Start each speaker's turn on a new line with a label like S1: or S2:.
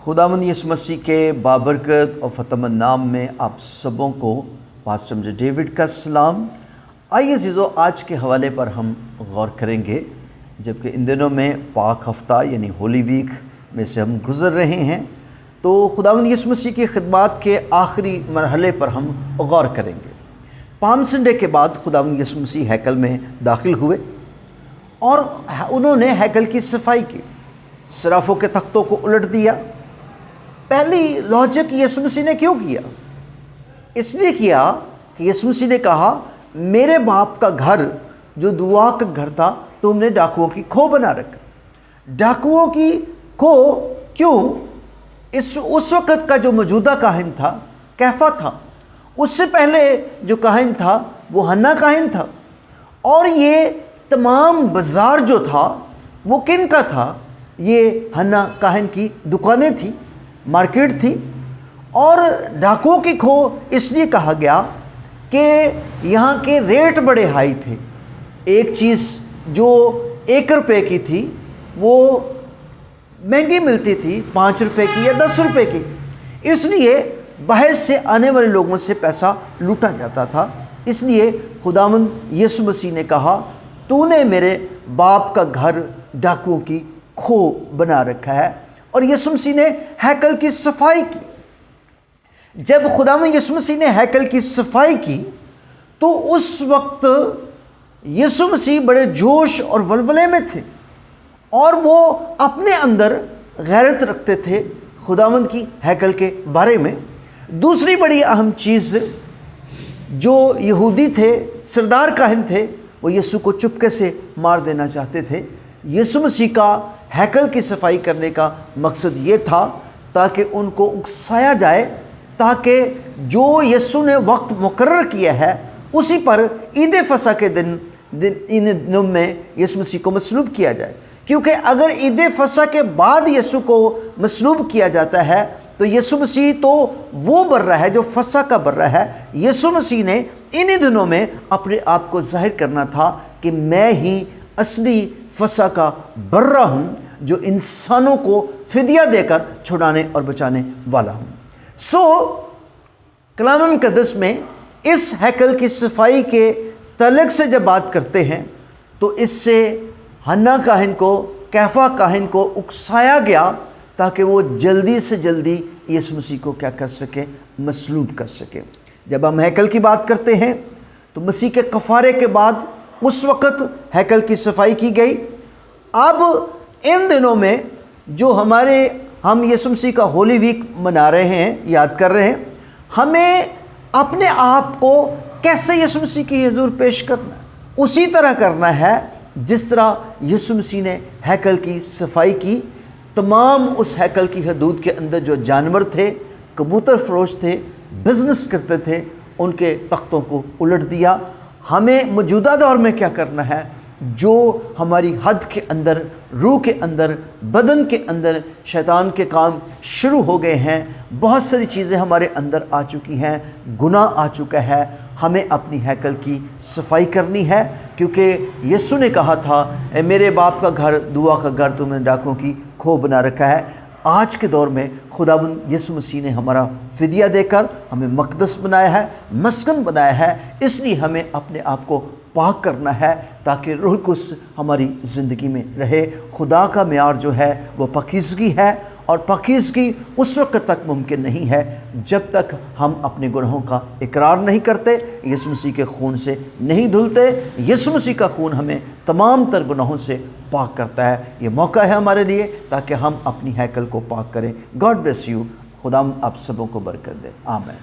S1: खुदावंद यीशु मसीह के बाबरकत और फ़तहमंद नाम में आप सबों को पास्टर डेविड का सलाम। आइए अज़ीज़ों, आज के हवाले पर हम गौर करेंगे। जबकि इन दिनों में पाक हफ्ता यानी होली वीक में से हम गुज़र रहे हैं, तो खुदावंद यीशु मसीह की खिदमत के आखिरी मरहले पर हम गौर करेंगे। पाम संडे के बाद खुदावंद यीशु मसीह हैकल में दाखिल हुए और उन्होंने हैकल की सफाई की, सराफों के तख्तों को उलट दिया। पहली लॉजिक यीशु मसीह ने क्यों किया? इसलिए किया कि यीशु मसीह ने कहा, मेरे बाप का घर जो दुआ का घर था, तुमने डाकुओं की खो बना रखा। डाकुओं की खो क्यों? उस वक़्त का जो मौजूदा काहिन था कैफा था, उससे पहले जो काहिन था वो हन्ना काहिन था, और ये तमाम बाज़ार जो था वो किन का था? ये हन्ना काहिन की दुकानें थी, मार्केट थी। और डाकुओं की खो इसलिए कहा गया कि यहाँ के रेट बड़े हाई थे। एक चीज़ जो 1 रुपये की थी वो महंगी मिलती थी 5 रुपये की या 10 रुपये की, इसलिए बाहर से आने वाले लोगों से पैसा लूटा जाता था। इसलिए खुदावंद यीशु मसीह ने कहा, तूने मेरे बाप का घर डाकुओं की खो बना रखा है। और यीशु मसीह ने हैकल की सफाई की। जब खुदावंद यीशु मसीह ने हैकल की सफाई की तो उस वक्त यीशु मसीह बड़े जोश और वलवले में थे, और वो अपने अंदर गैरत रखते थे खुदावंद की हैकल के बारे में। दूसरी बड़ी अहम चीज़, जो यहूदी थे, सरदार काहिन थे, वो यीशु को चुपके से मार देना चाहते थे। यीशु मसीह का हैकल की सफाई करने का मकसद ये था ताकि उनको उकसाया जाए, ताकि जो यीशु ने वक्त मुकर्रर किया है उसी पर ईद फसह के दिन इन दिनों में यीशु मसीह को मसलूब किया जाए। क्योंकि अगर ईद फसह के बाद यीशु को मसलूब किया जाता है तो यीशु मसीह तो वो बर्रा है जो फसह का बर्रा है। यीशु मसीह ने इन्हीं दिनों में अपने आप को जाहिर करना था कि मैं ही असली फसह का बर्रा हूँ, जो इंसानों को फिदिया देकर छुड़ाने और बचाने वाला हूँ। कलाम मुक़द्दस में इस हैकल की सफाई के तल्लुक़ से जब बात करते हैं तो इससे हन्ना काहिन को, कैफा काहिन को उकसाया गया ताकि वो जल्दी से जल्दी यीशु मसीह को क्या कर सके? मसलूब कर सके। जब हम हैकल की बात करते हैं तो मसीह के कफ़ारे के बाद उस वक़्त हैकल की सफाई की गई। अब इन दिनों में जो हम यीशु मसीह का होली वीक मना रहे हैं, याद कर रहे हैं, हमें अपने आप को कैसे यीशु मसीह की हुज़ूर पेश करना है? उसी तरह करना है जिस तरह यीशु मसीह ने हैकल की सफाई की। तमाम उस हैकल की हदूद के अंदर जो जानवर थे, कबूतर फरोश थे, बिज़नेस करते थे, उनके तख्तों को उलट दिया। हमें मौजूदा दौर में क्या करना है? जो हमारी हद के अंदर, रूह के अंदर, बदन के अंदर शैतान के काम शुरू हो गए हैं, बहुत सारी चीज़ें हमारे अंदर आ चुकी हैं, गुनाह आ चुका है, हमें अपनी हैकल की सफाई करनी है। क्योंकि यीशु ने कहा था, मेरे बाप का घर दुआ का घर तुमने डाकुओं की खो बना रखा है। आज के दौर में खुदावंद यीशु मसीह ने हमारा फिदिया देकर हमें मक़दस बनाया है, मस्कन बनाया है। इसलिए हमें अपने आप को पाक करना है ताकि रूह कुद्स हमारी ज़िंदगी में रहे। खुदा का मेयार जो है वो पाकीज़गी है, और पाकीज़गी उस वक्त तक मुमकिन नहीं है जब तक हम अपने गुनाहों का इकरार नहीं करते, यीशु मसीह के खून से नहीं धुलते। यीशु मसीह का खून हमें तमाम तर गुनाहों से पाक करता है। ये मौका है हमारे लिए ताकि हम अपनी हैकल को पाक करें। God bless you. खुदा आप सबों को बरकत दे। आमीन।